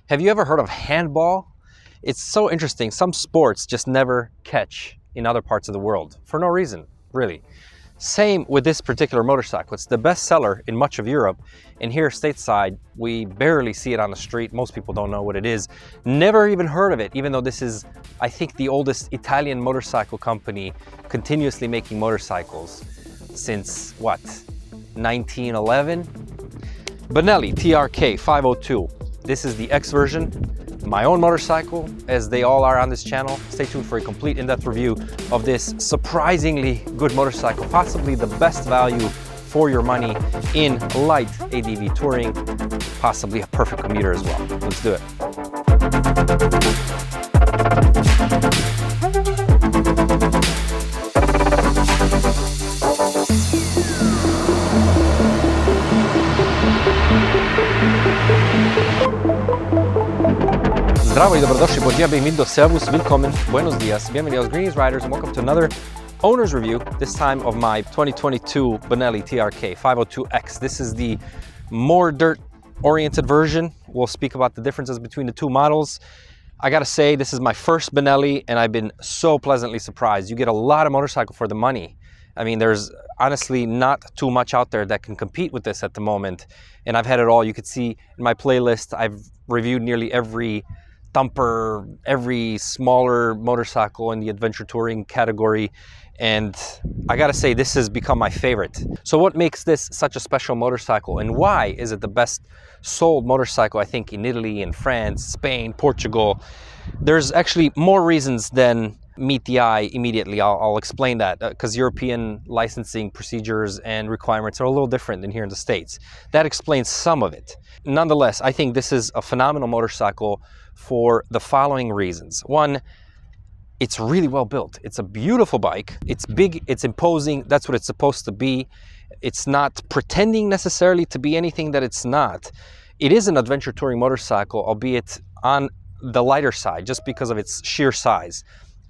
Have you ever heard of handball? It's so interesting. Some sports just never catch in other parts of the world for no reason, really. Same with this particular motorcycle. It's the best seller in much of Europe, and here stateside we barely see it on the street. Most people don't know what it is, never even heard of it, even though this is, I think, the oldest Italian motorcycle company continuously making motorcycles since what, 1911? Benelli TRK 502. This is the X version, my own motorcycle, as they all are on this channel. Stay tuned for a complete in-depth review of this surprisingly good motorcycle, possibly the best value for your money in light ADV touring, possibly a perfect commuter as well. Let's do it. Zdravo I dobrodošli, bom bem-vindo, servus, willkommen, buenos dias, bienvenidos greenies riders, and welcome to another owner's review, this time of my 2022 Benelli TRK 502X. This is the more dirt-oriented version. We'll speak about the differences between the two models. I gotta say, this is my first Benelli, and I've been so pleasantly surprised. You get a lot of motorcycle for the money. I mean, there's honestly not too much out there that can compete with this at the moment, and I've had it all. You could see in my playlist, I've reviewed nearly every thumper, every smaller motorcycle in the adventure touring category, and I gotta say, this has become my favorite. So what makes this such a special motorcycle, and why is it the best sold motorcycle, I think, in Italy, in France, Spain, Portugal? There's actually more reasons than meet the eye immediately. I'll explain that, because European licensing procedures and requirements are a little different than here in the States. That explains some of it. Nonetheless, I think this is a phenomenal motorcycle for the following reasons. One, it's really well built. It's a beautiful bike. It's big, it's imposing. That's what it's supposed to be. It's not pretending necessarily to be anything that it's not. It is an adventure touring motorcycle, albeit on the lighter side, just because of its sheer size.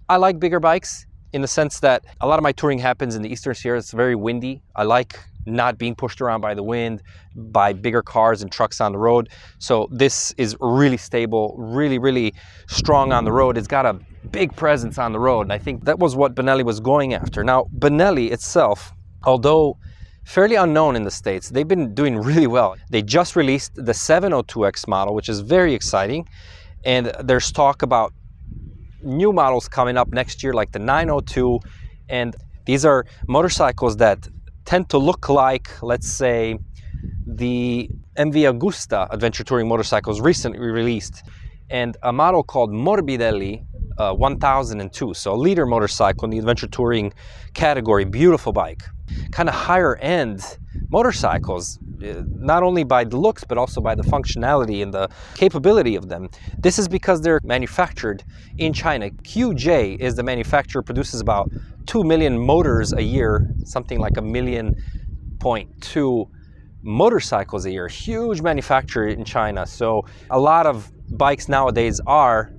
I like bigger bikes in the sense that a lot of my touring happens in the Eastern Sierra. It's very windy. I like not being pushed around by the wind, by bigger cars and trucks on the road. So this is really stable, really strong on the road. It's got a big presence on the road, and I think that was what Benelli was going after. Now, Benelli itself, although fairly unknown in the States, they've been doing really well. They just released the 702X model, which is very exciting, and there's talk about new models coming up next year, like the 902, and these are motorcycles that tend to look like, let's say, the MV Agusta adventure touring motorcycles recently released, and a model called Morbidelli 1002, so a leader motorcycle in the adventure touring category. Beautiful bike, kind of higher end motorcycles, not only by the looks but also by the functionality and the capability of them. This is because they're manufactured in China. QJ is the manufacturer, produces about 2 million motors a year, something like 1.2 million motorcycles a year. Huge manufacturer in China. So a lot of bikes nowadays are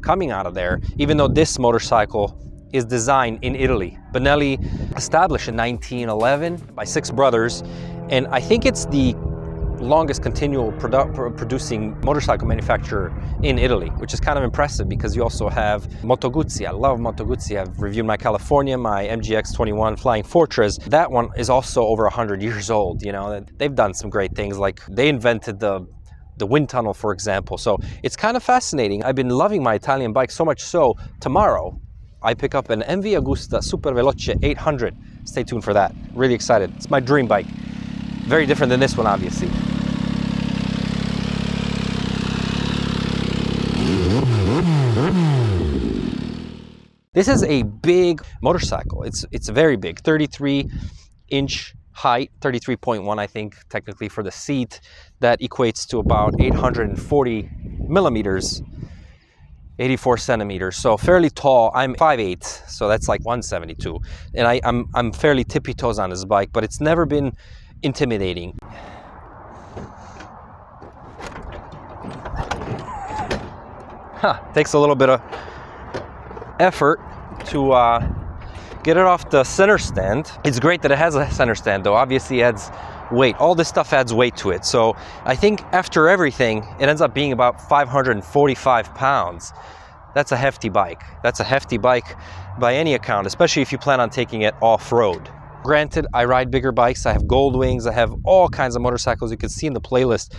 coming out of there, even though this motorcycle is designed in Italy. Benelli, established in 1911 by 6 brothers, and I think it's the longest continual producing motorcycle manufacturer in Italy, which is kind of impressive because you also have Moto Guzzi. I love Moto Guzzi. I've reviewed my California, my MGX21 Flying Fortress. That one is also over 100 years old. You know, they've done some great things, like they invented the wind tunnel, for example. So it's kind of fascinating. I've been loving my Italian bike so much so, tomorrow I pick up an MV Agusta Super Veloce 800. Stay tuned for that. Really excited. It's my dream bike. Very different than this one, obviously. This is a big motorcycle. It's very big, 33-inch height, 33.1, I think, technically for the seat. That equates to about 840 millimeters, 84 centimeters, so fairly tall. I'm 5'8", so that's like 172, and I'm fairly tippy toes on this bike, but it's never been intimidating. Takes a little bit of effort to get it off the center stand. It's great that it has a center stand, though. Obviously, it adds weight. All this stuff adds weight to it. So I think after everything, it ends up being about 545 pounds. That's a hefty bike. That's a hefty bike by any account, especially if you plan on taking it off-road. Granted, I ride bigger bikes. I have Goldwings. I have all kinds of motorcycles. You can see in the playlist,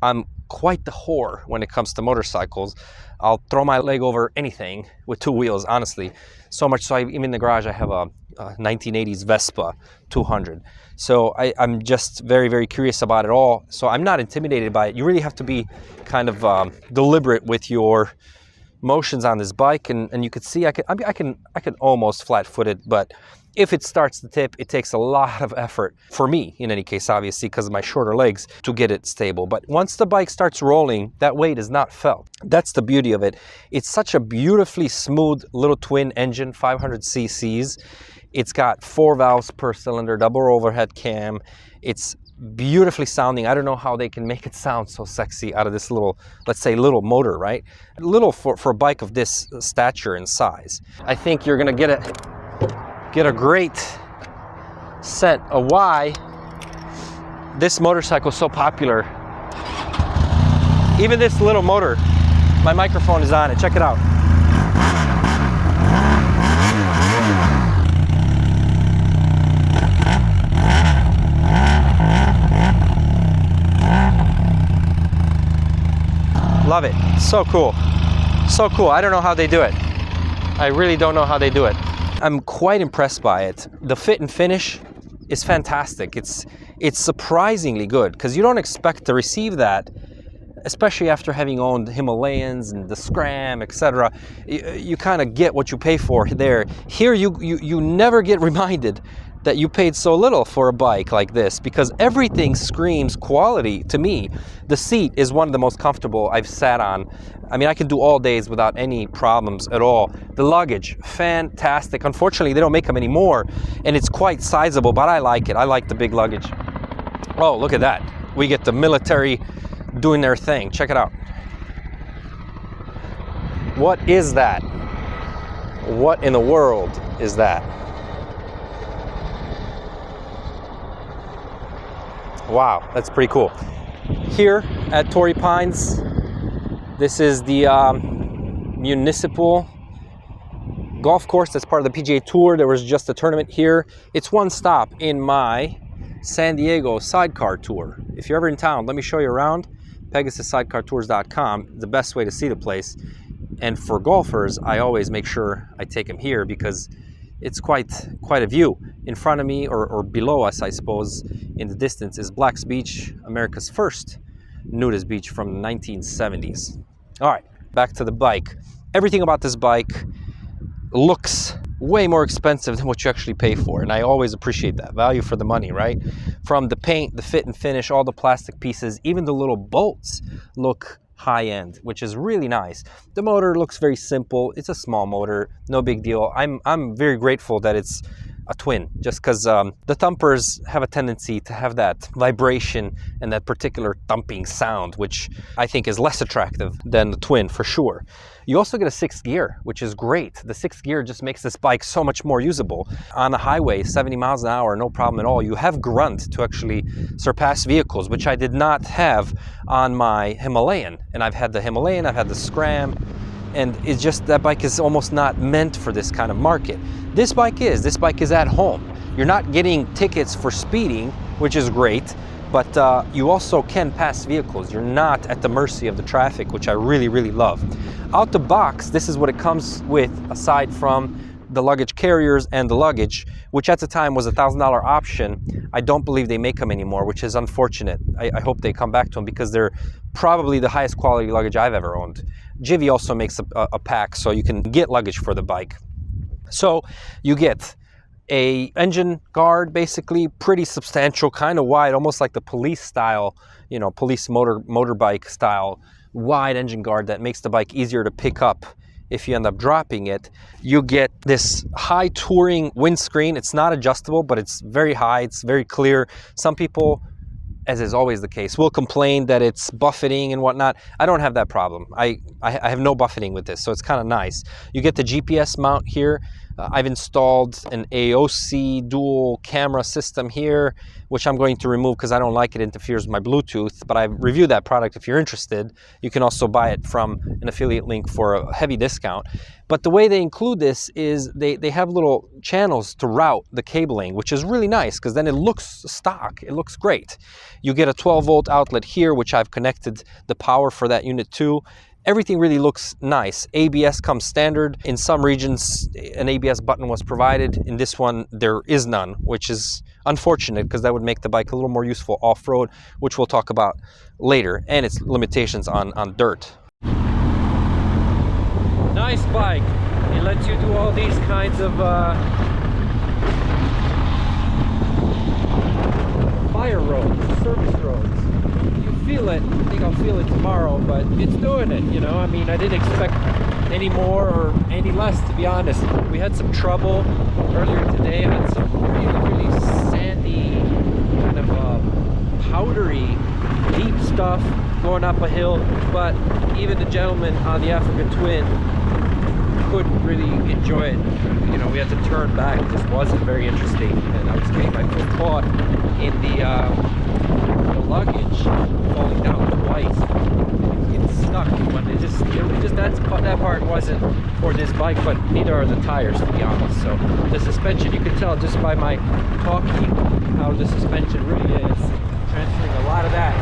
I'm quite the whore when it comes to motorcycles. I'll throw my leg over anything with two wheels, honestly. So much so, even in the garage, I have a 1980s Vespa 200. So I'm just very, very curious about it all. So I'm not intimidated by it. You really have to be kind of deliberate with your motions on this bike, and you could see I can almost flat-foot it, but if it starts to tip, it takes a lot of effort for me, in any case, obviously, because of my shorter legs, to get it stable. But once the bike starts rolling, that weight is not felt. That's the beauty of it. It's such a beautifully smooth little twin engine, 500 cc's. It's got 4 valves per cylinder, double overhead cam. It's beautifully sounding. I don't know how they can make it sound so sexy out of this little, let's say, little motor, right? Little for a bike of this stature and size. I think you're gonna get a great sense of why this motorcycle is so popular. Even this little motor, my microphone is on it, check it out. Love it, so cool. So cool, I don't know how they do it. I really don't know how they do it. I'm quite impressed by it. The fit and finish is fantastic. It's surprisingly good, because you don't expect to receive that, especially after having owned Himalayans and the Scram, etc. You kind of get what you pay for there. Here you never get reminded that you paid so little for a bike like this, because everything screams quality to me. The seat is one of the most comfortable I've sat on. I mean, I can do all days without any problems at all. The luggage, fantastic. Unfortunately, they don't make them anymore, and it's quite sizable, but I like it. I like the big luggage. Oh, look at that. We get the military doing their thing. Check it out. What is that? What in the world is that? Wow, that's pretty cool. Here at Torrey Pines, this is the municipal golf course that's part of the PGA Tour. There was just a tournament here. It's one stop in my San Diego sidecar tour. If you're ever in town, let me show you around. PegasusSidecarTours.com, the best way to see the place. And for golfers, I always make sure I take them here, because it's quite a view. In front of me, or below us, I suppose, in the distance, is Black's Beach, America's first nudist beach from the 1970s. All right, back to the bike. Everything about this bike looks way more expensive than what you actually pay for, and I always appreciate that. Value for the money, right? From the paint, the fit and finish, all the plastic pieces, even the little bolts look high-end, which is really nice. The motor looks very simple. It's a small motor, no big deal. I'm very grateful that it's a twin, just because the thumpers have a tendency to have that vibration and that particular thumping sound, which I think is less attractive than the twin for sure. You also get a 6th gear, which is great. The 6th gear just makes this bike so much more usable. On the highway, 70 miles an hour, no problem at all. You have grunt to actually surpass vehicles, which I did not have on my Himalayan. And I've had the Himalayan, I've had the Scram, and it's just, that bike is almost not meant for this kind of market. This bike is at home. You're not getting tickets for speeding, which is great, but you also can pass vehicles. You're not at the mercy of the traffic, which I really, really love. Out the box, this is what it comes with, aside from the luggage carriers and the luggage, which at the time was a $1,000 option. I don't believe they make them anymore, which is unfortunate. I hope they come back to them, because they're probably the highest quality luggage I've ever owned. Givi also makes a pack, so you can get luggage for the bike. So you get a engine guard, basically pretty substantial, kind of wide, almost like the police style, you know, police motorbike style wide engine guard that makes the bike easier to pick up if you end up dropping it. You get this high touring windscreen. It's not adjustable, but it's very high, it's very clear. Some people as is always the case, will complain that it's buffeting and whatnot. I don't have that problem. I have no buffeting with this, so it's kind of nice. You get the GPS mount here. I've installed an AOC dual camera system here, which I'm going to remove because I don't like it interferes with my Bluetooth, but I've reviewed that product. If you're interested, you can also buy it from an affiliate link for a heavy discount. But the way they include this is they have little channels to route the cabling, which is really nice because then it looks stock. It looks great. You get a 12-volt outlet here, which I've connected the power for that unit to. Everything really looks nice. ABS comes standard. In some regions, an ABS button was provided. In this one, there is none, which is unfortunate because that would make the bike a little more useful off-road, which we'll talk about later, and its limitations on dirt. Nice bike. It lets you do all these kinds of fire roads, service roads. Feel it. I think I'll feel it tomorrow, but it's doing it, you know. I mean, I didn't expect any more or any less, to be honest. We had some trouble earlier today on some really sandy, kind of powdery, deep stuff going up a hill, but even the gentleman on the Africa Twin couldn't really enjoy it. You know, we had to turn back. It just wasn't very interesting, and I was getting my foot caught in the luggage falling down twice. It's stuck when that part wasn't for this bike, but neither are the tires, to be honest. So the suspension, you can tell just by my talking how the suspension really is transferring a lot of that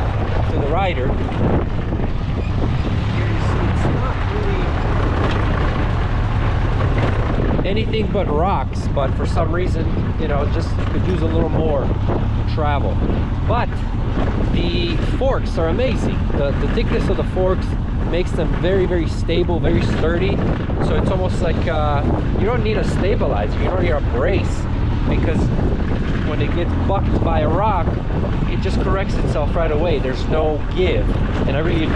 to the rider. Here you see it's not really anything but rocks, but for some reason, you know, just could use a little more travel. But the forks are amazing. The thickness of the forks makes them very stable, very sturdy. So it's almost like you don't need a stabilizer, you don't need a brace, because when it gets bucked by a rock, it just corrects itself right away. There's no give, and I really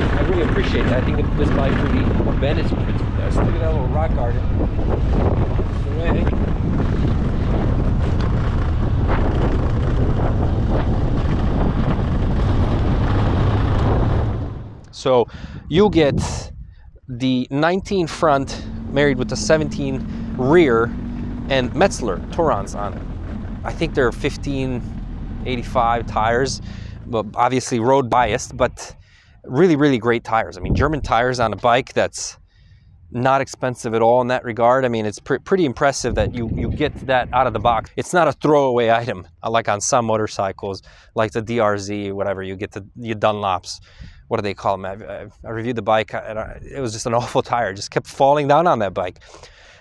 appreciate that. I think that this bike really benefits from this. Look at that little rock garden. So you get the 19 front married with the 17 rear and Metzler Torons on it. I think they're 1585 tires, but obviously road biased, but really great tires. I mean, German tires on a bike that's not expensive at all in that regard. I mean, it's pretty impressive that you get that out of the box. It's not a throwaway item like on some motorcycles, like the DRZ or whatever. You get the Dunlops. What do they call them? I reviewed the bike, and it was just an awful tire. Just kept falling down on that bike.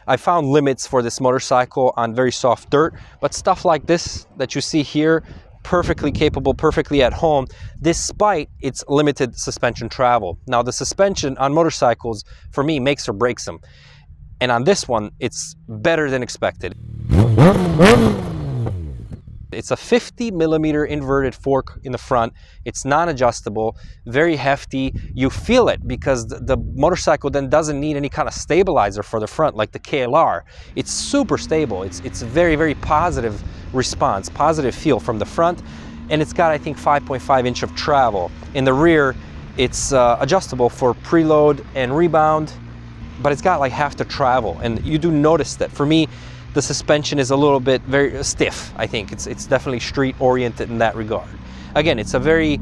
I found limits for this motorcycle on very soft dirt, but stuff like this that you see here, perfectly capable, perfectly at home, despite its limited suspension travel. Now, the suspension on motorcycles, for me, makes or breaks them. And on this one, it's better than expected. It's a 50mm inverted fork in the front. It's non-adjustable, very hefty. You feel it because the motorcycle then doesn't need any kind of stabilizer for the front like the KLR. It's super stable. It's a very positive response, positive feel from the front. And it's got, I think, 5.5 inch of travel. In the rear, it's adjustable for preload and rebound, but it's got like half the travel. And you do notice that. For me, the suspension is a little bit very stiff. I think it's definitely street oriented in that regard. Again, it's a very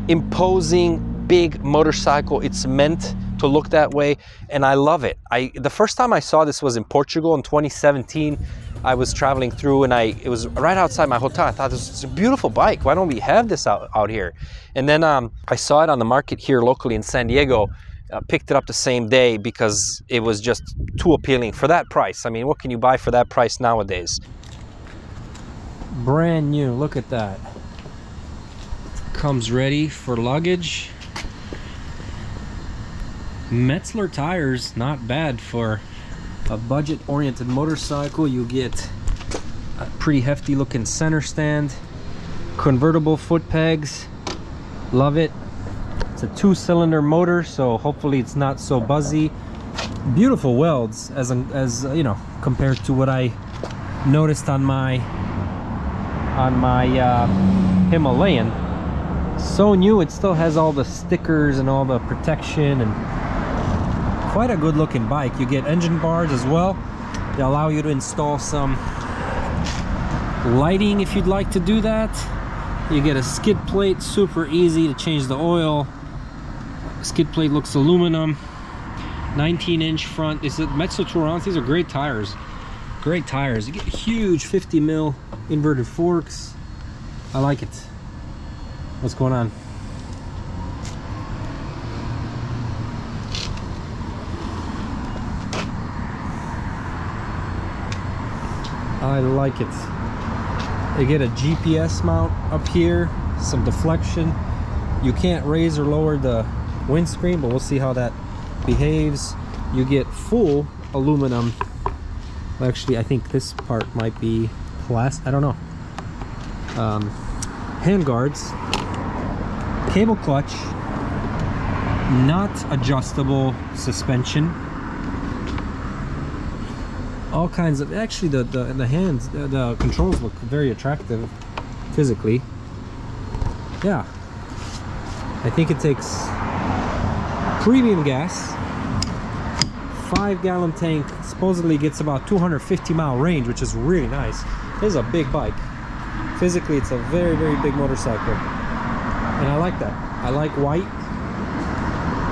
imposing, big motorcycle. It's meant to look that way, and I love it. The first time I saw this was in Portugal in 2017. I was traveling through, and it was right outside my hotel. I thought, this is a beautiful bike. Why don't we have this out here? And then I saw it on the market here locally in San Diego. Picked it up the same day because it was just too appealing for that price. I mean, what can you buy for that price nowadays? Brand new, look at that. Comes ready for luggage. Metzler tires, not bad for a budget-oriented motorcycle. You get a pretty hefty looking center stand, convertible foot pegs, love it. It's a 2-cylinder motor, so hopefully it's not so buzzy. Beautiful welds, as you know, compared to what I noticed on my Himalayan. So new, it still has all the stickers and all the protection, and quite a good looking bike. You get engine bars as well. They allow you to install some lighting if you'd like to do that. You get a skid plate, super easy to change the oil. Skid plate looks aluminum. 19-inch front. This is Metso Tourance. These are great tires. Great tires. You get huge 50 mil inverted forks. I like it. What's going on? I like it. You get a GPS mount up here, some deflection. You can't raise or lower the windscreen, but we'll see how that behaves. You get full aluminum. Actually, I think this part might be plastic. I don't know. Hand guards, cable clutch, not adjustable suspension. All kinds of, actually the hands, the controls look very attractive physically. Yeah, I think it takes premium gas. 5-gallon tank, supposedly gets about 250 mile range, which is really nice. This is a big bike. Physically, it's a very, very big motorcycle, and I like that. I like white.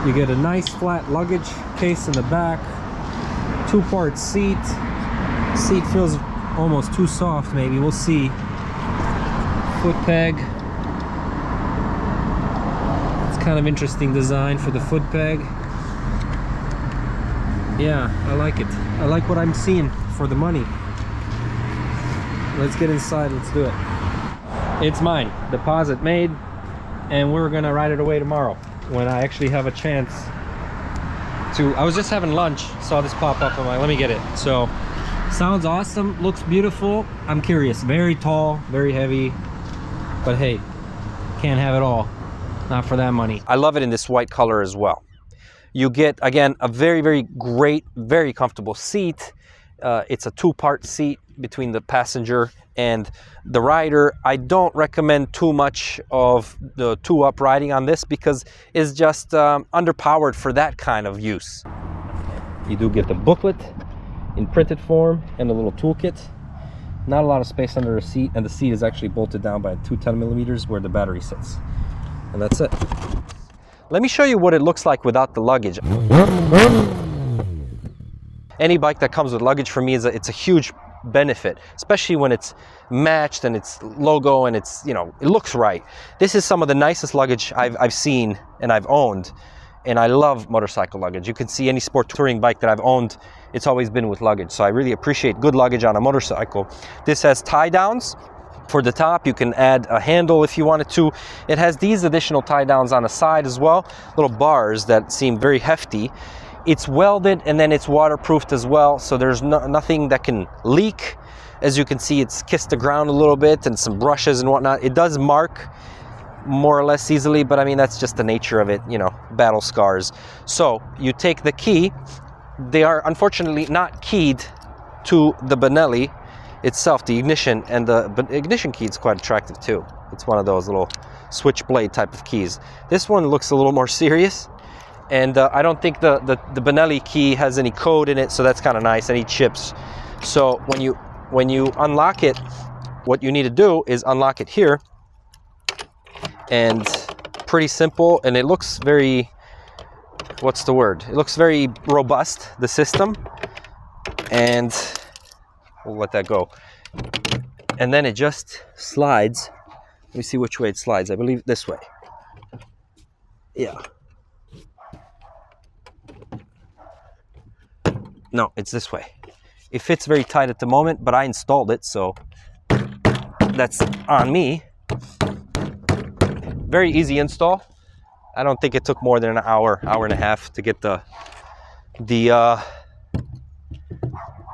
You get a nice flat luggage case in the back, 2-part seat. Seat feels almost too soft, maybe. We'll see. Foot peg. It's kind of interesting design for the foot peg. Yeah, I like it. I like what I'm seeing for the money. Let's get inside, let's do it. It's mine, deposit made, and we're gonna ride it away tomorrow when I actually have a chance to. I was just having lunch, saw this pop up, I'm like, let me get it. So, sounds awesome, looks beautiful. I'm curious, very tall, very heavy, but hey, can't have it all, not for that money. I love it in this white color as well. You get, again, a very, very great, very comfortable seat. It's a 2-part seat between the passenger and the rider. I don't recommend too much of the 2-up riding on this because it's just underpowered for that kind of use. You do get the booklet in printed form and a little toolkit. Not a lot of space under the seat, and the seat is actually bolted down by 2 10mm where the battery sits. And that's it. Let me show you what it looks like without the luggage. Any bike that comes with luggage for me it's a huge benefit, especially when it's matched and it's logo and it's, you know, it looks right. This is some of the nicest luggage I've seen and I've owned, and I love motorcycle luggage. You can see any sport touring bike that I've owned, it's always been with luggage. So I really appreciate good luggage on a motorcycle. This has tie downs. For the top, you can add a handle if you wanted to. It has these additional tie downs on the side as well, little bars that seem very hefty. It's welded and then it's waterproofed as well, so there's nothing that can leak. As you can see, it's kissed the ground a little bit and some brushes and whatnot. It does mark more or less easily, but I mean, that's just the nature of it, you know, battle scars. So you take the key. They are unfortunately not keyed to the Benelli itself, the ignition, and the ignition key is quite attractive too. It's one of those little switchblade type of keys. This one looks a little more serious, and I don't think the Benelli key has any code in it, so that's kind of nice, any chips. So when you unlock it, what you need to do is unlock it here, and pretty simple, and it looks very, what's the word? It looks very robust, the system, and we'll let that go. And then it just slides. Let me see which way it slides. I believe this way. Yeah. No, it's this way. It fits very tight at the moment, but I installed it, so that's on me. Very easy install. I don't think it took more than an hour and a half to get the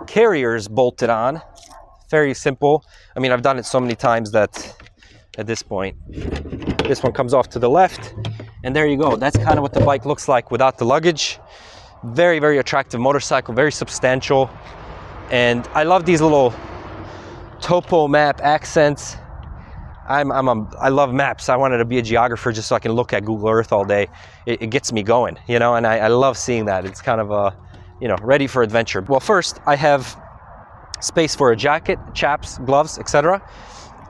carriers bolted on. Very simple. I mean, I've done it so many times that at this point, this one comes off to the left, and there you go. That's kind of what the bike looks like without the luggage. Very, very attractive motorcycle, very substantial. And I love these little topo map accents. I love maps. I wanted to be a geographer just so I can look at Google Earth all day. It gets me going, you know, and I love seeing that. It's kind of a, you know, ready for adventure. Well, first I have space for a jacket, chaps, gloves, etc.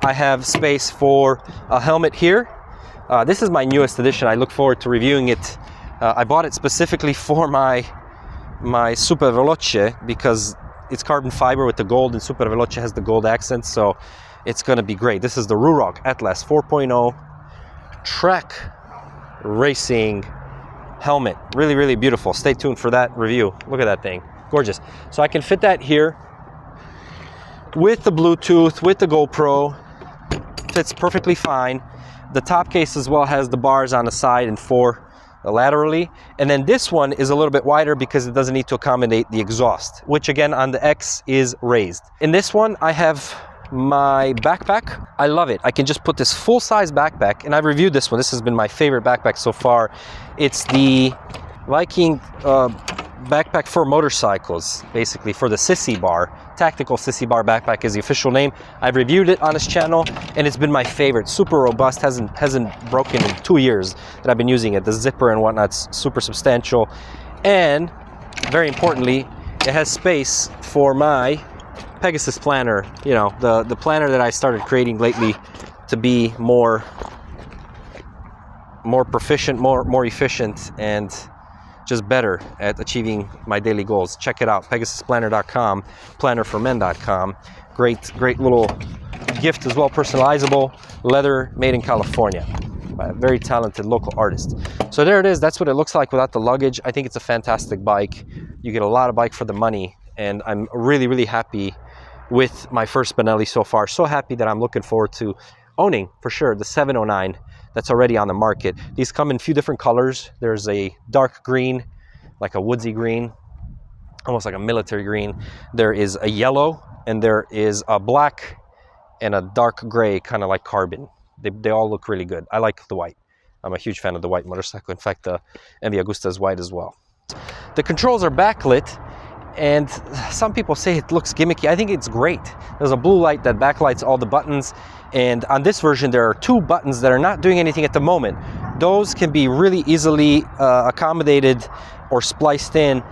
I have space for a helmet here. This is my newest edition. I look forward to reviewing it. I bought it specifically for my Super Veloce because it's carbon fiber with the gold, and Super Veloce has the gold accents, so it's going to be great. This is the Ruroc Atlas 4.0 track racing helmet. Really, really beautiful. Stay tuned for that review. Look at that thing. Gorgeous. So I can fit that here with the Bluetooth, with the GoPro. Fits perfectly fine. The top case as well has the bars on the side and 4 laterally. And then this one is a little bit wider because it doesn't need to accommodate the exhaust, which again on the X is raised. In this one, I have my backpack. I love it. I can just put this full-size backpack, and I've reviewed this one. This has been my favorite backpack so far. It's the Viking backpack for motorcycles, basically for the Sissy Bar. Tactical Sissy Bar backpack is the official name. I've reviewed it on this channel, and it's been my favorite. Super robust, hasn't broken in 2 years that I've been using it. The zipper and whatnot's super substantial, and very importantly, it has space for my Pegasus planner. You know, the planner that I started creating lately to be more proficient, more efficient, and just better at achieving my daily goals. Check it out, pegasusplanner.com, plannerformen.com. Great little gift as well, personalizable, leather, made in California by a very talented local artist. So there it is. That's what it looks like without the luggage. I think it's a fantastic bike. You get a lot of bike for the money, and I'm really, really happy with my first Benelli so far. So happy that I'm looking forward to owning, for sure, the 709 that's already on the market. These come in a few different colors. There's a dark green, like a woodsy green, almost like a military green. There is a yellow, and there is a black and a dark gray, kind of like carbon. They all look really good. I like the white. I'm a huge fan of the white motorcycle. In fact, the MV Agusta is white as well. The controls are backlit, and some people say it looks gimmicky. I think it's great. There's a blue light that backlights all the buttons, and on this version there are 2 buttons that are not doing anything at the moment. Those can be really easily accommodated or spliced in.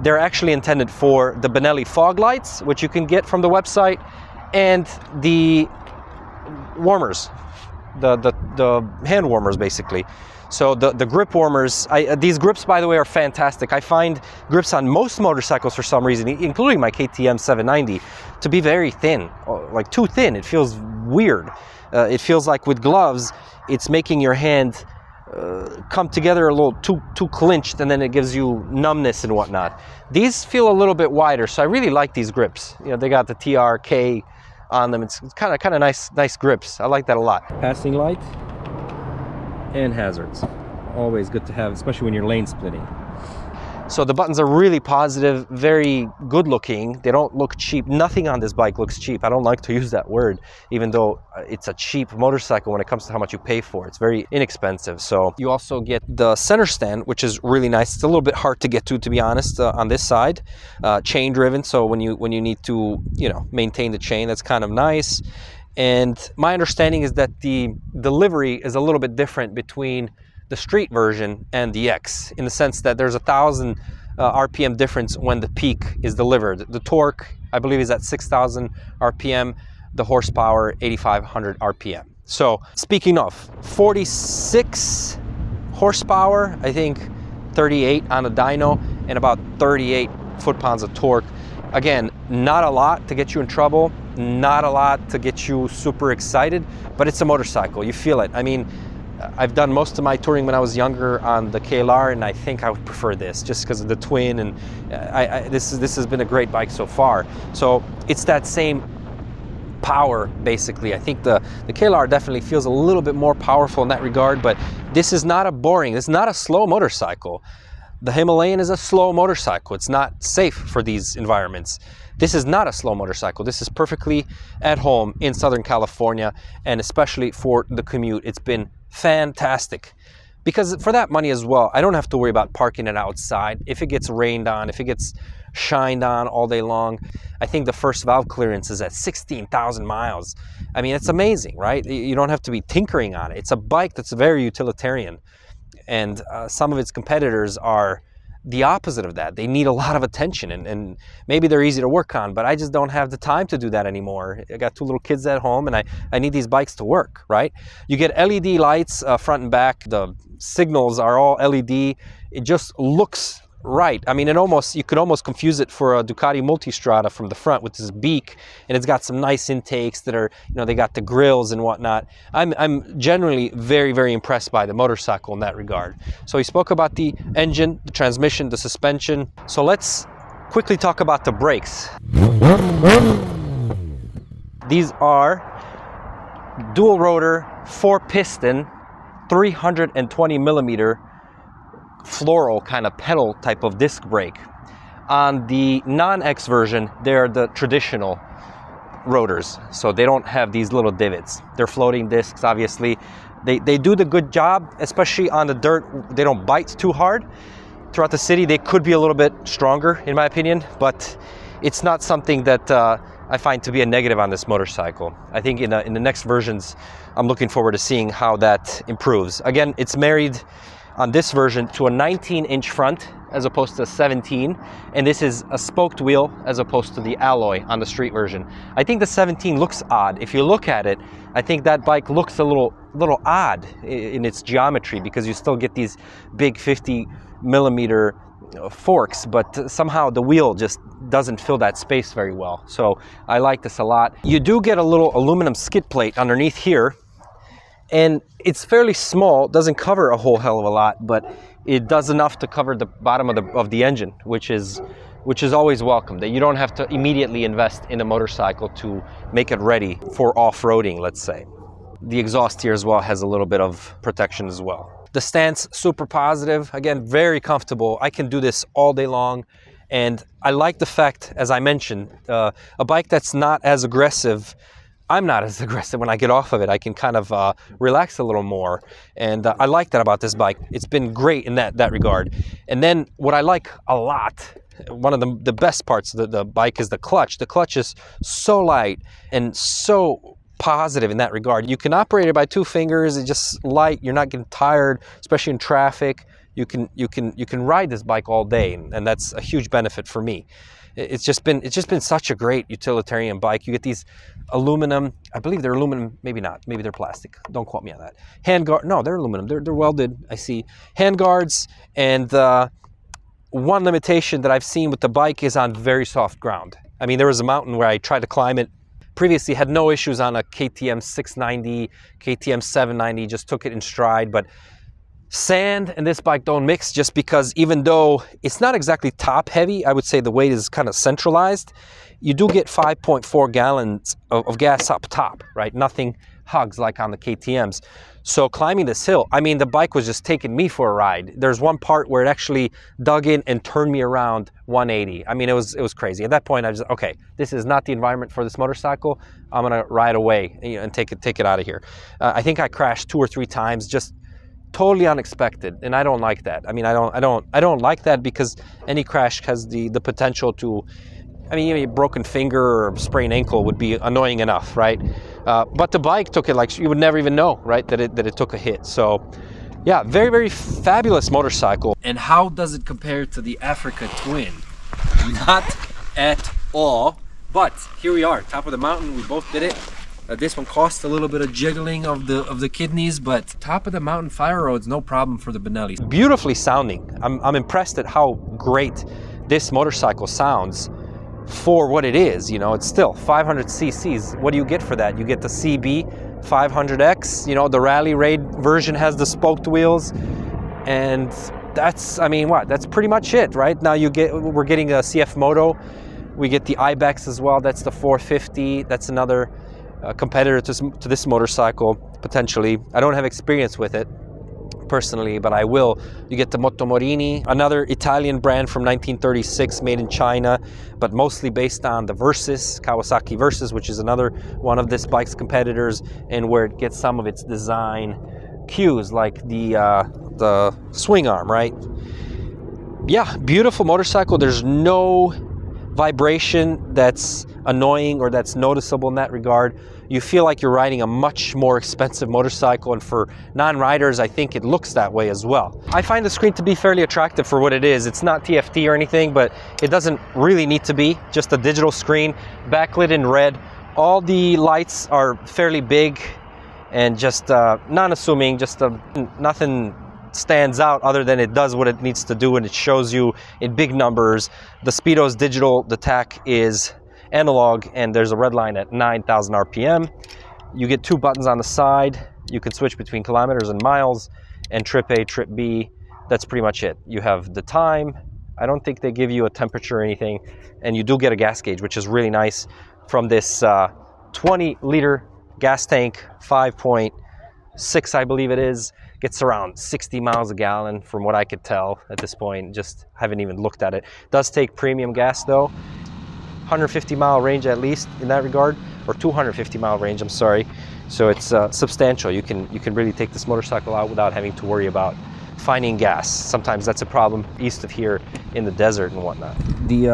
They're actually intended for the Benelli fog lights, which you can get from the website, and the warmers, the hand warmers basically. So the grip warmers, these grips, by the way, are fantastic. I find grips on most motorcycles for some reason, including my KTM 790, to be very thin, like too thin. It feels weird. It feels like with gloves, it's making your hand come together a little too clinched, and then it gives you numbness and whatnot. These feel a little bit wider, so I really like these grips. You know, they got the TRK on them. It's kind of nice grips. I like that a lot. Passing light and hazards, always good to have, especially when you're lane splitting. So the buttons are really positive, very good looking. They don't look cheap. Nothing on this bike looks cheap. I don't like to use that word, even though it's a cheap motorcycle when it comes to how much you pay for it. It's very inexpensive. So you also get the center stand, which is really nice. It's a little bit hard to get to be honest, on this side. Chain driven, so when you need to, you know, maintain the chain, that's kind of nice. And my understanding is that the delivery is a little bit different between the street version and the X, in the sense that there's 1,000 RPM difference when the peak is delivered. The torque, I believe, is at 6,000 RPM, the horsepower 8,500 RPM. So speaking of 46 horsepower, I think 38 on a dyno, and about 38 foot-pounds of torque. Again, not a lot to get you in trouble, not a lot to get you super excited, but it's a motorcycle. You feel it. I mean, I've done most of my touring when I was younger on the KLR, and I think I would prefer this just because of the twin, and this has been a great bike so far. So it's that same power, basically. I think the KLR definitely feels a little bit more powerful in that regard, but this is not this is not a slow motorcycle. The Himalayan is a slow motorcycle. It's not safe for these environments. This is not a slow motorcycle. This is perfectly at home in Southern California, and especially for the commute. It's been fantastic, because for that money as well, I don't have to worry about parking it outside. If it gets rained on, if it gets shined on all day long. I think the first valve clearance is at 16,000 miles. I mean, it's amazing, right? You don't have to be tinkering on it. It's a bike that's very utilitarian. And some of its competitors are the opposite of that. They need a lot of attention, and maybe they're easy to work on, but I just don't have the time to do that anymore. I got 2 little kids at home, and I need these bikes to work, right? You get LED lights front and back. The signals are all LED. It just looks right. I mean, you could almost confuse it for a Ducati Multistrada from the front with this beak, and it's got some nice intakes that are, you know, they got the grills and whatnot. I'm generally very, very impressed by the motorcycle in that regard. So we spoke about the engine, the transmission, the suspension. So let's quickly talk about the brakes. These are dual rotor, 4-piston, 320 millimeter floral kind of pedal type of disc brake. On the non-X version, they're the traditional rotors, so they don't have these little divots. They're floating discs, obviously. They do the good job, especially on the dirt. They don't bite too hard. Throughout the city, they could be a little bit stronger, in my opinion, but it's not something that I find to be a negative on this motorcycle. I think in the next versions, I'm looking forward to seeing how that improves. Again, it's married on this version to a 19-inch front as opposed to a 17, and this is a spoked wheel as opposed to the alloy on the street version. I think the 17 looks odd. If you look at it, I think that bike looks a little odd in its geometry, because you still get these big 50 millimeter forks, but somehow the wheel just doesn't fill that space very well. So I like this a lot. You do get a little aluminum skid plate underneath here, and it's fairly small, doesn't cover a whole hell of a lot, but it does enough to cover the bottom of the engine, which is always welcome. That you don't have to immediately invest in a motorcycle to make it ready for off-roading, let's say. The exhaust here as well has a little bit of protection as well. The stance, super positive. Again, very comfortable. I can do this all day long. And I like the fact, as I mentioned, a bike that's not as aggressive. I'm not as aggressive when I get off of it. I can kind of relax a little more. And I like that about this bike. It's been great in that regard. And then what I like a lot, one of the best parts of the bike is the clutch. The clutch is so light and so positive in that regard. You can operate it by 2 fingers. It's just light. You're not getting tired, especially in traffic. You can ride this bike all day, and that's a huge benefit for me. It's just been such a great utilitarian bike. You get these aluminum, I believe they're aluminum, maybe not, maybe they're plastic. Don't quote me on that. Handguard, no, they're aluminum. They're welded. I see handguards, and one limitation that I've seen with the bike is on very soft ground. I mean, there was a mountain where I tried to climb it. Previously had no issues on a KTM 690, KTM 790, just took it in stride, but sand and this bike don't mix, just because even though it's not exactly top heavy, I would say the weight is kind of centralized. You do get 5.4 gallons of gas up top, right? Nothing hugs like on the KTMs. So climbing this hill, I mean, the bike was just taking me for a ride. There's one part where it actually dug in and turned me around 180. I mean, it was crazy. At that point, I was okay, this is not the environment for this motorcycle. I'm gonna ride away, you know, and take it out of here. I think I crashed 2 or 3 times, just totally unexpected, and I don't like that. I mean, I don't like that, because any crash has the potential to, I mean, a broken finger or sprained ankle would be annoying enough, right? But the bike took it like you would never even know, right, that it took a hit. So yeah, very, very fabulous motorcycle. And how does it compare to the Africa Twin? Not at all. But here we are, top of the mountain. We both did it. This one cost a little bit of jiggling of the kidneys, but top of the mountain fire roads, no problem for the Benelli. Beautifully sounding. I'm impressed at how great this motorcycle sounds for what it is. You know, it's still 500 cc's. What do you get for that? You get the CB 500X. You know, the rally raid version has the spoked wheels, and that's, I mean, what? That's pretty much it, right? Now we're getting a CF Moto. We get the Ibex as well. That's the 450. That's another competitor to this motorcycle, potentially. I don't have experience with it personally, but I will. You get the Moto Morini, another Italian brand from 1936, made in China, but mostly based on the Versys, Kawasaki Versys, which is another one of this bike's competitors, and where it gets some of its design cues, like the swing arm, right? Yeah, beautiful motorcycle. There's no vibration that's annoying or that's noticeable in that regard. You feel like you're riding a much more expensive motorcycle, and for non-riders, I think it looks that way as well. I find the screen to be fairly attractive for what it is. It's not TFT or anything, but it doesn't really need to be. Just a digital screen, backlit in red. All the lights are fairly big and just non-assuming, just nothing stands out other than it does what it needs to do, and it shows you in big numbers. The speedo is digital, the tach is analog, and there's a red line at 9,000 RPM. You get 2 buttons on the side. You can switch between kilometers and miles, and trip A, trip B. That's pretty much it. You have the time. I don't think they give you a temperature or anything, and you do get a gas gauge, which is really nice from this 20-liter gas tank, 5.6 I believe it is. Gets around 60 miles a gallon from what I could tell at this point. Just haven't even looked at it. Does take premium gas though. 150 mile range at least in that regard, or 250 mile range, I'm sorry. So it's substantial. You can really take this motorcycle out without having to worry about finding gas. Sometimes that's a problem east of here in the desert and whatnot. The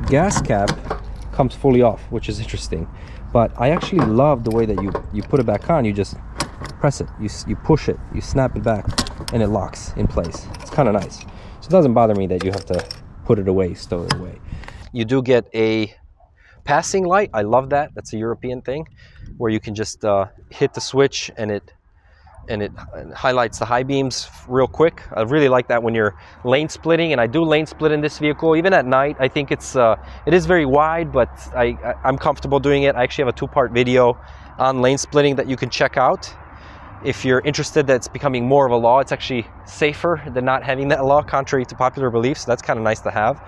gas cap comes fully off, which is interesting, but I actually love the way that you put it back on. You just press it, you push it, you snap it back, and it locks in place. It's kind of nice. So it doesn't bother me that you have to put it away, stow it away. You do get a passing light. I love that. That's a European thing, where you can just hit the switch and it highlights the high beams real quick. I really like that when you're lane splitting, and I do lane split in this vehicle even at night. I think it is very wide, but I'm comfortable doing it. I actually have a 2-part video on lane splitting that you can check out if you're interested. That's becoming more of a law. It's actually safer than not having that law, contrary to popular beliefs. That's kind of nice to have.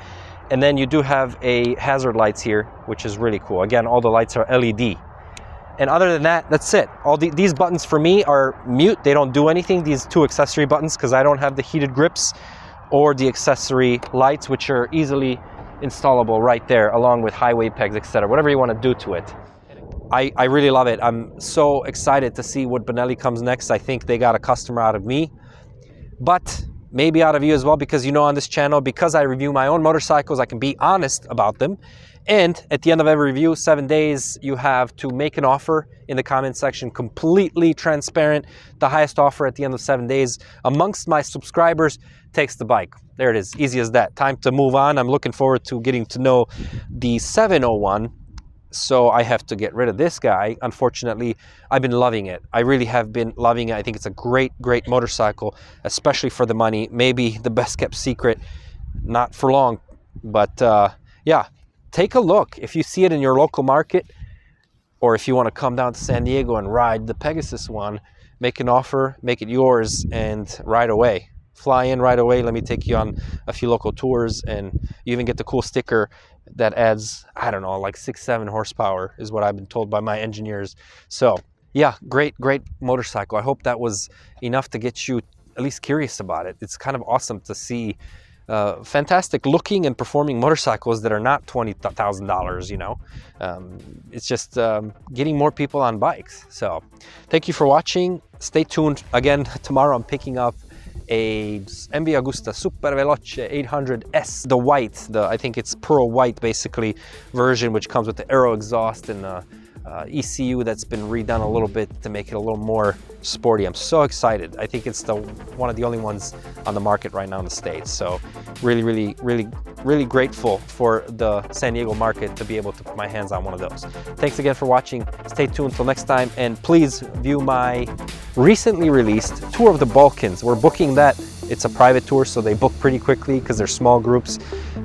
And then you do have a hazard lights here, which is really cool. Again, all the lights are LED. And other than that, that's it. All these buttons for me are mute. They don't do anything, these 2 accessory buttons, because I don't have the heated grips or the accessory lights, which are easily installable right there, along with highway pegs, etc. Whatever you want to do to it. I really love it. I'm so excited to see what Benelli comes next. I think they got a customer out of me, but maybe out of you as well, because on this channel, because I review my own motorcycles, I can be honest about them. And at the end of every review, 7 days, you have to make an offer in the comment section, completely transparent. The highest offer at the end of 7 days amongst my subscribers takes the bike. There it is, easy as that. Time to move on. I'm looking forward to getting to know the 701. So I have to get rid of this guy. Unfortunately, I've been loving it. I really have been loving it. I think it's a great, great motorcycle, especially for the money. Maybe the best kept secret, not for long. But yeah, take a look. If you see it in your local market, or if you want to come down to San Diego and ride the Pegasus one, make an offer, make it yours, and ride away. Fly in right away. Let me take you on a few local tours, and you even get the cool sticker that adds, I don't know, like 6-7 horsepower is what I've been told by my engineers. So yeah, great motorcycle. I hope that was enough to get you at least curious about it. It's kind of awesome to see fantastic looking and performing motorcycles that are not $20,000, it's just getting more people on bikes. So thank you for watching. Stay tuned. Again, tomorrow I'm picking up a MV Agusta Super Veloce 800S, the white, I think it's pearl white basically version, which comes with the aero exhaust and ECU that's been redone a little bit to make it a little more sporty. I'm so excited. I think it's one of the only ones on the market right now in the States. So really grateful for the San Diego market to be able to put my hands on one of those. Thanks again for watching. Stay tuned until next time, and please view my recently released Tour of the Balkans. We're booking that. It's a private tour, so they book pretty quickly because they're small groups.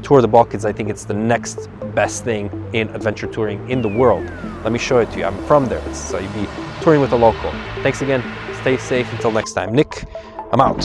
Tour of the Balkans, I think it's the next best thing in adventure touring in the world. Let me show it to you. I'm from there, so you'd be touring with a local. Thanks again. Stay safe until next time. Nick, I'm out.